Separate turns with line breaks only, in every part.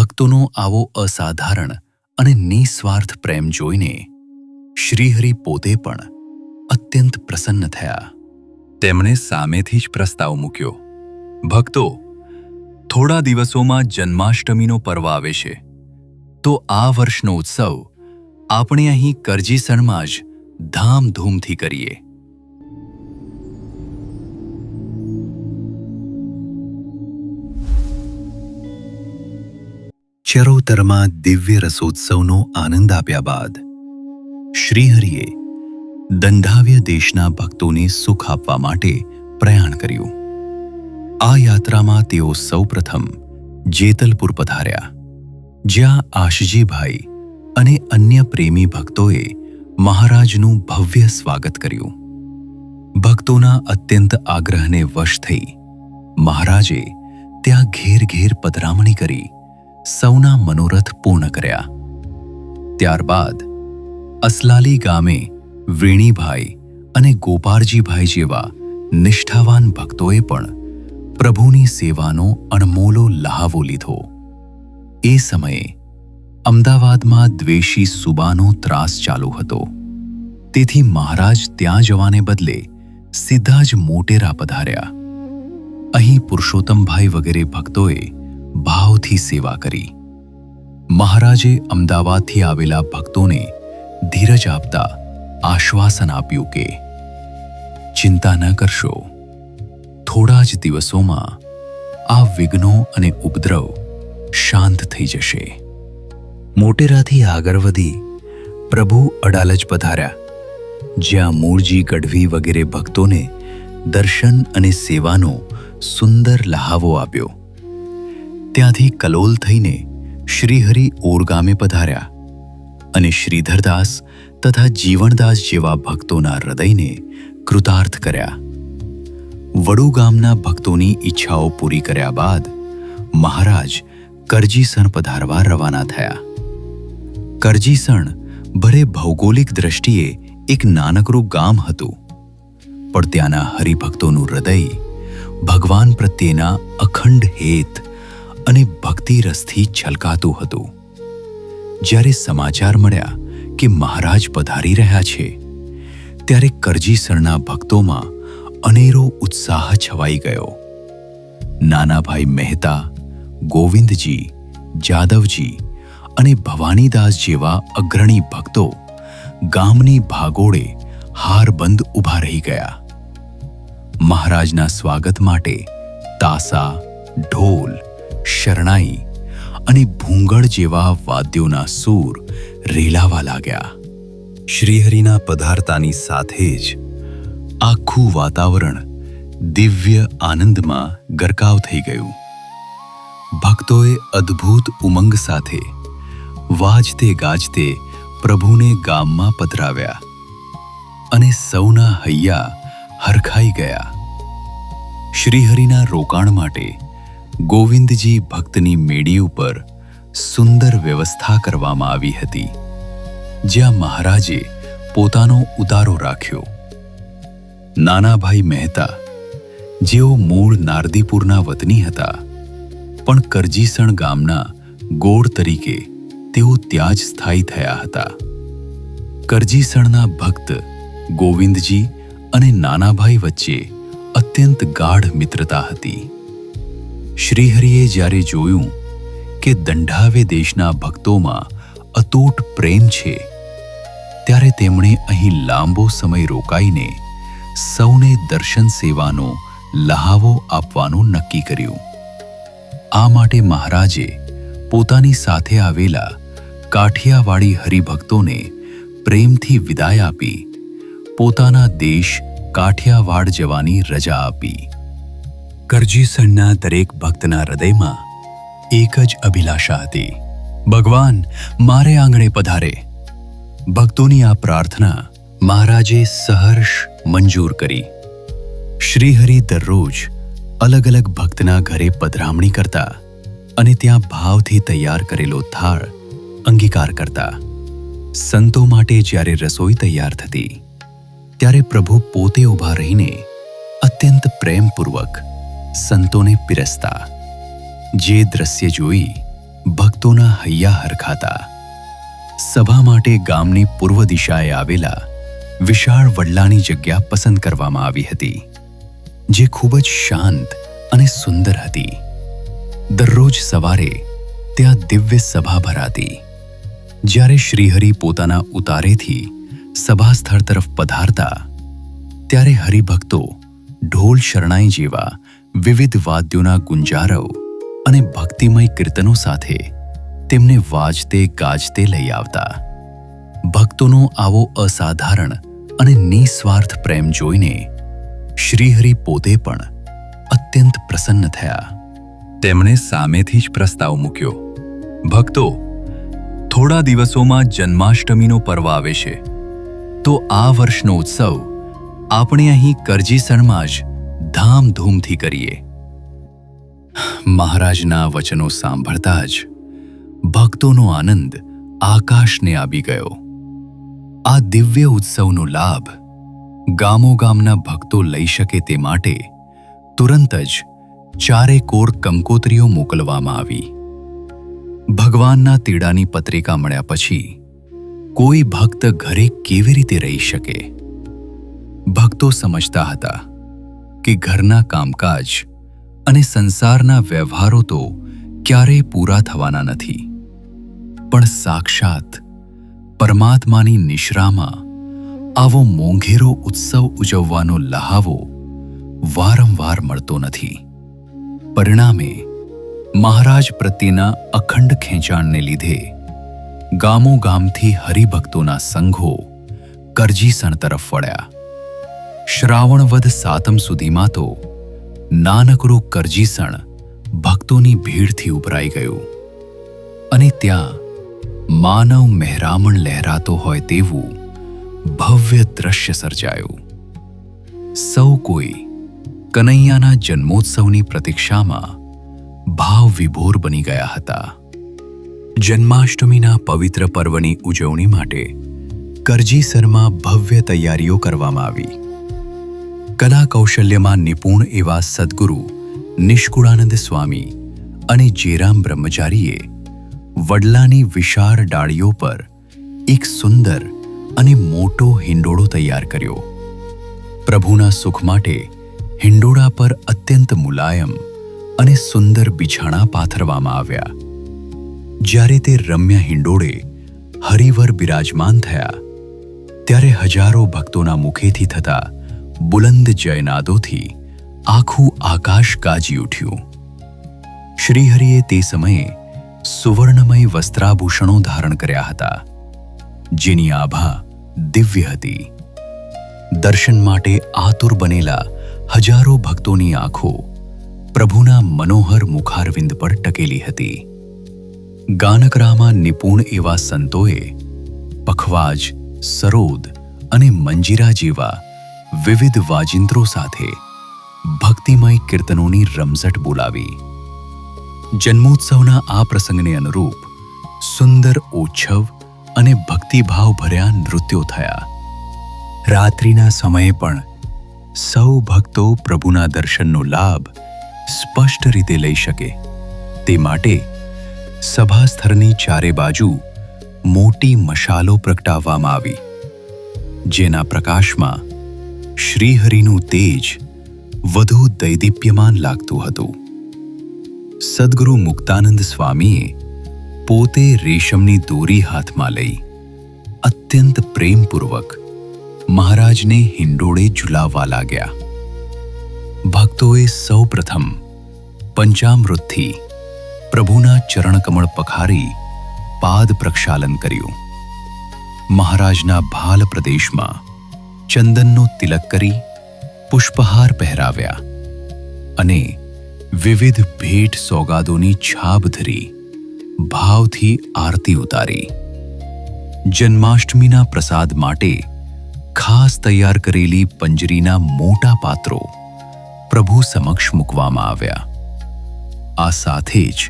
ભક્તોનો આવો અસાધારણ અને નિસ્વાર્થ પ્રેમ જોઈને શ્રીહરિ પોતે પણ અત્યંત પ્રસન્ન થયા. તેમણે સામેથી જ પ્રસ્તાવ મૂક્યો, ભક્તો, થોડા દિવસોમાં જન્માષ્ટમીનો પર્વ આવે છે, તો આ વર્ષનો ઉત્સવ આપણે અહીં કરજીસણમાં જ ધામધૂમથી કરીએ. ચરોતરમાં દિવ્ય રસોત્સવનો આનંદ આપ્યા બાદ શ્રીહરિએ દંડાવ્ય દેશના ભક્તોને સુખ આપવા માટે પ્રયાણ કર્યું. આ યાત્રામાં તેઓ સૌપ્રથમ જેતલપુર પધાર્યા, જ્યાં આશજીભાઈ અને અન્ય પ્રેમી ભક્તોએ મહારાજનું ભવ્ય સ્વાગત કર્યું. ભક્તોના અત્યંત આગ્રહને વશ થઈ મહારાજે ત્યાં ઘેર ઘેર પધરામણી કરી સૌના મનોરથ પૂર્ણ કર્યા. ત્યારબાદ અસલાલી ગામે વેણીભાઈ અને ગોપાળજીભાઈ જેવા નિષ્ઠાવાન ભક્તોએ પણ પ્રભુની સેવાનો અણમોલો લહાવો લીધો. એ સમયે અમદાવાદમાં દ્વેષી સુબાનો ત્રાસ ચાલુ હતો, તેથી મહારાજ ત્યાં જવાને બદલે સીધા જ મોટેરા પધાર્યા. અહીં પુરુષોત્તમભાઈ વગેરે ભક્તોએ ભાવથી સેવા કરી. મહારાજે અમદાવાદથી આવેલા ભક્તોને ધીરજ આપતા આશ્વાસન આપ્યું કે ચિંતા ન કરશો, થોડા જ દિવસોમાં આ વિઘ્નો અને ઉપદ્રવ શાંત થઈ જશે. મોટેરાથી આગળ વધી પ્રભુ અડાલજ પધાર્યા, જ્યાં મૂળજી ગઢવી વગેરે ભક્તોને દર્શન અને સેવાનો સુંદર લહાવો આપ્યો. ત્યાંથી કલોલ થઈને શ્રીહરિ ઓરગામે પધાર્યા અને શ્રીધરદાસ તથા જીવણદાસ જેવા ભક્તોના હૃદયને કૃતાર્થ કર્યા. વડુ ગામના ભક્તોની ઈચ્છાઓ પૂરી કર્યા બાદ મહારાજ કરજીસણ પધારવા રવાના થયા. કરજીસણ ભલે ભૌગોલિક દ્રષ્ટિએ એક નાનકડું ગામ હતું, પણ ત્યાંના હરિભક્તોનું હૃદય ભગવાન પ્રત્યેના અખંડ હેત અને ભક્તિરસથી છલકાતું હતું. જ્યારે સમાચાર મળ્યા કે મહારાજ પધારી રહ્યા છે, ત્યારે કરજીસણના ભક્તોમાં અનેરો ઉત્સાહ છવાઈ ગયો. નાનાભાઈ મહેતા, ગોવિંદજી, જાદવજી અને ભવાનીદાસ જેવા અગ્રણી ભક્તો ગામની ભાગોળે હારબંધ ઊભા રહી ગયા. મહારાજના સ્વાગત માટે તાસા, ઢોલ, શરણાઈ અને ભૂંગળ જેવા વાદ્યોના સૂર રેલાવા લાગ્યા. શ્રીહરિના પધારતાની સાથે જ આખું વાતાવરણ દિવ્ય આનંદમાં ગરકાવ થઈ ગયું. ભક્તોએ અદ્ભુત ઉમંગ સાથે વાજતે ગાજતે પ્રભુને ગામમાં પધરાવ્યા અને સૌના હૈયા હરખાઈ ગયા. શ્રીહરિના રોકાણ માટે ગોવિંદજી ભક્તની મેડી ઉપર સુંદર વ્યવસ્થા કરવામાં આવી હતી, જ્યાં મહારાજે પોતાનો ઉતારો રાખ્યો. નાનાભાઈ મહેતા, જેઓ મૂળ નારદીપુરના વતની હતા, પણ કરજીસણ ગામના ગોળ તરીકે તેઓ ત્યાં જ સ્થાયી થયા હતા. કરજીસણના ભક્ત ગોવિંદજી અને નાનાભાઈ વચ્ચે અત્યંત ગાઢ મિત્રતા હતી. શ્રીહરિએ જ્યારે જોયું કે દંડાવે દેશના ભક્તોમાં અતૂટ પ્રેમ છે, ત્યારે તેમણે અહીં લાંબો સમય રોકાઈને સૌને દર્શન સેવાનો લહાવો આપવાનું નક્કી કર્યું. આ માટે મહારાજે પોતાની સાથે આવેલા કાઠિયાવાડી હરિભક્તોને પ્રેમથી વિદાય આપી પોતાના દેશ કાઠિયાવાડ જવાની રજા આપી. કરજીસણના દરેક ભક્તના હૃદયમાં એક જ અભિલાષા હતી, ભગવાન મારે આંગણે પધારે. ભક્તોની આ પ્રાર્થના મહારાજે સહર્ષ મંજૂર કરી. શ્રીહરિ દરરોજ અલગ અલગ ભક્તના ઘરે પધરામણી કરતા અને ત્યાં ભાવથી તૈયાર કરેલો થાળ અંગીકાર કરતા. સંતો માટે જ્યારે રસોઈ તૈયાર થતી, ત્યારે પ્રભુ પોતે ઊભા રહીને અત્યંત પ્રેમપૂર્વક સંતોને પીરસતા. જે દ્રશ્ય જોઈ ભક્તોના હૈયા હરખાતા. સભા માટે ગામની પૂર્વ દિશાએ આવેલા વિશાળ વડલાની જગ્યા પસંદ કરવામાં આવી હતી, જે ખૂબ જ શાંત અને સુંદર હતી. દરરોજ સવારે ત્યાં દિવ્ય સભા ભરાતી. જ્યારે શ્રીહરિ પોતાના ઉતારેથી સભા સ્થળ તરફ પધારતા, ત્યારે હરિભક્તો ઢોલ શરણાઈ જેવા વિવિધ વાદ્યોના ગુંજારવ અને ભક્તિમય કીર્તનો સાથે તેમને વાજતે ગાજતે લઈ આવતા. ભક્તોનો આવો અસાધારણ અને નિસ્વાર્થ પ્રેમ જોઈને શ્રીહરિ પોતે પણ અત્યંત પ્રસન્ન થયા. તેમણે સામેથી જ પ્રસ્તાવ મૂક્યો, ભક્તો, થોડા દિવસોમાં જન્માષ્ટમીનો પર્વ આવે છે, તો આ વર્ષનો ઉત્સવ આપણે અહીં કરજીસણમાં જ ધામધૂમથી કરીએ. મહારાજના વચનો સાંભળતા જ ભક્તોનો આનંદ આકાશને આબી ગયો. આ દિવ્ય ઉત્સવનો લાભ ગામોગામના ભક્તો લઈ શકે તે માટે તુરંત જ ચારેકોર કંકોત્રીઓ મોકલવામાં આવી. ભગવાનના તેડાની પત્રિકા મળ્યા પછી કોઈ ભક્ત ઘરે કેવી રીતે રહી શકે? ભક્તો સમજતા હતા કે ઘરના કામકાજ અને સંસારના વ્યવહારો તો ક્યારેય પૂરા થવાના નથી, પણ સાક્ષાત પરમાત્માની નિશ્રામાં આવો મોંઘેરો ઉત્સવ ઉજવવાનો લહાવો વારંવાર મળતો નથી. પરિણામે મહારાજ પ્રત્યેના અખંડ ખેંચાણને લીધે ગામોગામથી હરિભક્તોના સંઘો કરજીસણ તરફ વળ્યા. શ્રાવણ વદ સાતમ સુધીમાં તો નાનકડું કરજીસણ ભક્તોની ભીડથી ઉભરાઈ ગયું અને ત્યાં માનવ મહેરામણ લહેરાતો હોય તેવું ભવ્ય દ્રશ્ય સર્જાયું. સૌ કોઈ કનૈયાના જન્મોત્સવની પ્રતીક્ષામાં ભાવ વિભોર બની ગયા હતા. જન્માષ્ટમીના પવિત્ર પર્વની ઉજવણી માટે કરજીસરમાં ભવ્ય તૈયારીઓ કરવામાં આવી. કલા કૌશલ્યમાં નિપુણ એવા સદ્ગુરુ નિષ્કુળાનંદ સ્વામી અને જેરામ બ્રહ્મચારીએ વડલાની વિશાળ ડાળીઓ પર એક સુંદર અને મોટો હિંડોળો તૈયાર કર્યો. પ્રભુના સુખ માટે હિંડોળા પર અત્યંત મુલાયમ અને સુંદર બિછાણા પાથરવામાં આવ્યા. જ્યારે તે રમ્ય હિંડોળે હરિવર બિરાજમાન થયા, ત્યારે હજારો ભક્તોના મુખેથી થતા બુલંદ જયનાદોથી આખું આકાશ ગાજી ઉઠ્યું. શ્રીહરિએ તે સમયે સુવર્ણમય વસ્ત્રાભૂષણો ધારણ કર્યા હતા, જેની આભા દિવ્ય હતી. દર્શન માટે આતુર બનેલા હજારો ભક્તોની આંખો પ્રભુના મનોહર મુખારવિંદ પર ટકેલી હતી. ગાનકરામાં નિપુણ એવા સંતોએ પખવાજ, સરોદ અને મંજીરા જેવા વિવિધ વાજિંત્રો સાથે ભક્તિમય કીર્તનોની રમઝટ બોલાવી. જન્મોત્સવના આ પ્રસંગને અનુરૂપ સુંદર ઓચ્છવ અને ભક્તિભાવ ભર્યા નૃત્યો થયા. રાત્રિના સમયે પણ સૌ ભક્તો પ્રભુના દર્શનનો લાભ સ્પષ્ટ રીતે લઈ શકે તે માટે સભાસ્થળની ચારે બાજુ મોટી મશાલો પ્રગટાવવામાં આવી, જેના પ્રકાશમાં શ્રીહરિનું તેજ વધુ દૈદીપ્યમાન લાગતું હતું. સદ્ગુરુ મુક્તાનંદ સ્વામીએ પોતે રેશમની દોરી હાથમાં લઈ અત્યંત પ્રેમપૂર્વક મહારાજને હિંડોળે ઝુલાવવા લાગ્યા. ભક્તોએ સૌ પ્રથમ પંચામૃતથી પ્રભુના ચરણકમળ પખારી પાદ પ્રક્ષાલન કર્યું. મહારાજના ભાલ પ્રદેશમાં ચંદનનો તિલક કરી પુષ્પહાર પહેરાવ્યા અને વિવિધ ભેટ સોગાદોની છાબ ધરી ભાવથી આરતી ઉતારી. જન્માષ્ટમીના પ્રસાદ માટે ખાસ તૈયાર કરેલી પંજરીના મોટા પાત્રો પ્રભુ સમક્ષ મૂકવામાં આવ્યા. આ સાથે જ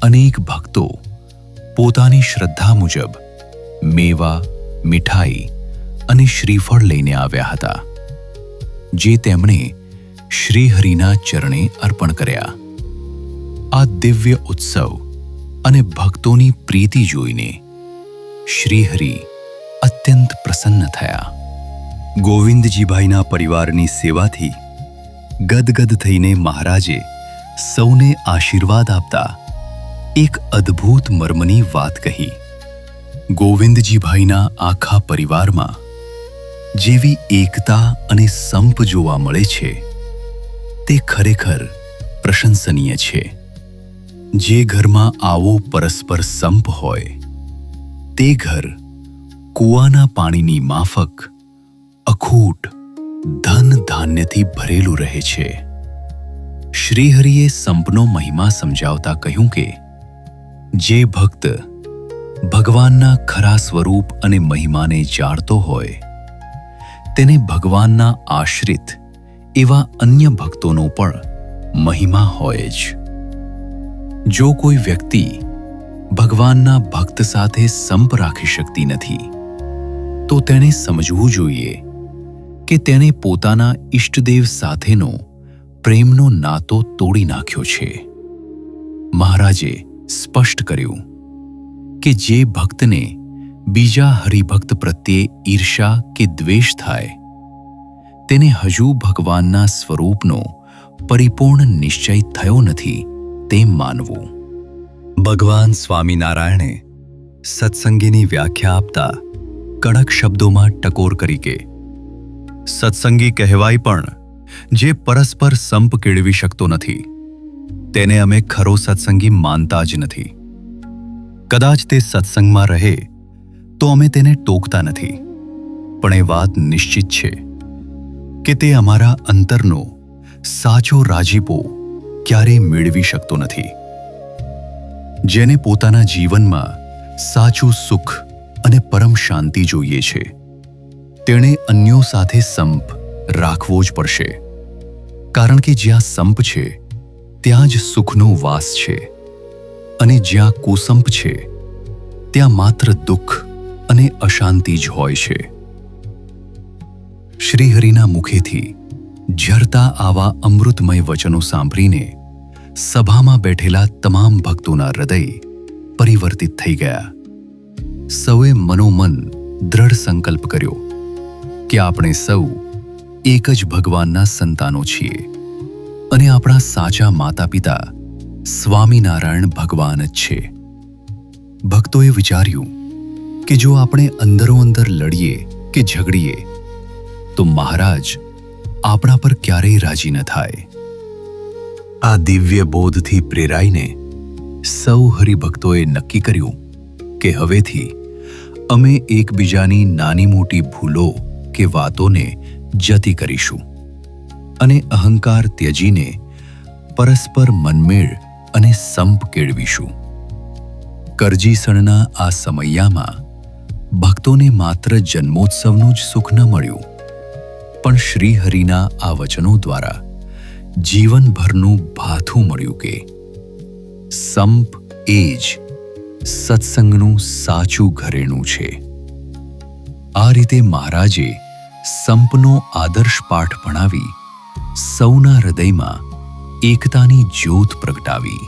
અનેક ભક્તો પોતાની શ્રદ્ધા મુજબ મેવા, મીઠાઈ અને શ્રીફળ લઈને આવ્યા હતા, જે તેમણે શ્રીહરિના ચરણે અર્પણ કર્યા. આ દિવ્ય ઉત્સવ અને ભક્તોની પ્રીતિ જોઈને શ્રીહરિ અત્યંત પ્રસન્ન થયા. ગોવિંદજીભાઈના પરિવારની સેવાથી ગદગદ થઈને મહારાજે સૌને આશીર્વાદ આપતા એક અદ્ભુત મર્મની વાત કહી. ગોવિંદજીભાઈના આખા પરિવારમાં જેવી એકતા અને સંપ જોવા મળે છે તે ખરેખર પ્રશંસનીય છે. જે ઘરમાં આવો પરસ્પર સંપ હોય તે ઘર કૂવાના પાણીની માફક અખૂટ ધન ધાન્યથી ભરેલું રહે છે. શ્રીહરિએ સંપનો મહિમા સમજાવતા કહ્યું કે જે ભક્ત ભગવાનના ખરા સ્વરૂપ અને મહિમાને જાણતો હોય તેને ભગવાનના આશ્રિત એવા અન્ય ભક્તોનો પણ મહિમા હોય જ. જો કોઈ વ્યક્તિ ભગવાનના ભક્ત સાથે સંપ રાખી શકતી નથી તો તેણે સમજવું જોઈએ કે તેણે પોતાના ઈષ્ટદેવ સાથેનો પ્રેમનો નાતો તોડી નાખ્યો છે. મહારાજે સ્પષ્ટ કર્યું કે જે ભક્તને બીજા હરિભક્ત પ્રત્યે ઈર્ષા કે દ્વેષ થાય તેને હજુ ભગવાનના સ્વરૂપનો પરિપૂર્ણ નિશ્ચય થયો નથી તેમ માનવું. ભગવાન સ્વામિનારાયણે સત્સંગીની વ્યાખ્યા આપતા કડક શબ્દોમાં ટકોર કરી કે સત્સંગી કહેવાય પણ જે પરસ્પર સંપ કેળવી શકતો નથી તેને અમે ખરો સત્સંગી માનતા જ નથી. કદાચ તે સત્સંગમાં રહે તો અમે તેને ટોકતા નથી, પણ એ વાત નિશ્ચિત છે કે તે અમારા અંતરનો સાચો રાજીપો ક્યારેય મેળવી શકતો નથી. જેને પોતાના જીવનમાં સાચું સુખ અને પરમ શાંતિ જોઈએ છે તેણે અન્યો સાથે સંપ રાખવો જ પડશે. કારણ કે જ્યાં સંપ છે ત્યાં જ સુખનો વાસ છે અને જ્યાં કુસંપ છે ત્યાં માત્ર દુઃખ અને અશાંતિ જ હોય છે. શ્રીહરિના મુખેથી ઝરતા આવા અમૃતમય વચનો સાંભળીને સભામાં બેઠેલા તમામ ભક્તોના હૃદય પરિવર્તિત થઈ ગયા. સૌએ મનોમન દ્રઢ સંકલ્પ કર્યો કે આપણે સૌ એક જ ભગવાનના સંતાનો છીએ અને આપણા સાચા માતા પિતા સ્વામિનારાયણ ભગવાન જ છે. ભક્તોએ વિચાર્યું કે જો આપણે અંદરો અંદર લડીએ કે ઝઘડીએ તો મહારાજ આપણા પર ક્યારેય રાજી ન થાય. આ દિવ્ય બોધથી પ્રેરાઈને સૌ હરિભક્તોએ નક્કી કર્યું કે હવેથી અમે એકબીજાની નાની મોટી ભૂલો કે વાતોને જતી કરીશું અને અહંકાર ત્યજીને પરસ્પર મનમેળ અને સંપ કેળવીશું. કરજીસણના આ સમયમાં ભક્તોને માત્ર જન્મોત્સવનું જ સુખ ન મળ્યું પણ શ્રીહરિના આ વચનો દ્વારા જીવનભરનું ભાથું મળ્યું કે સંપ એ જ સત્સંગનું સાચું ઘરેણું છે. આ રીતે મહારાજે સંપનો આદર્શ પાઠ ભણાવી સૌના હૃદયમાં એકતાની જ્યોત પ્રગટાવી.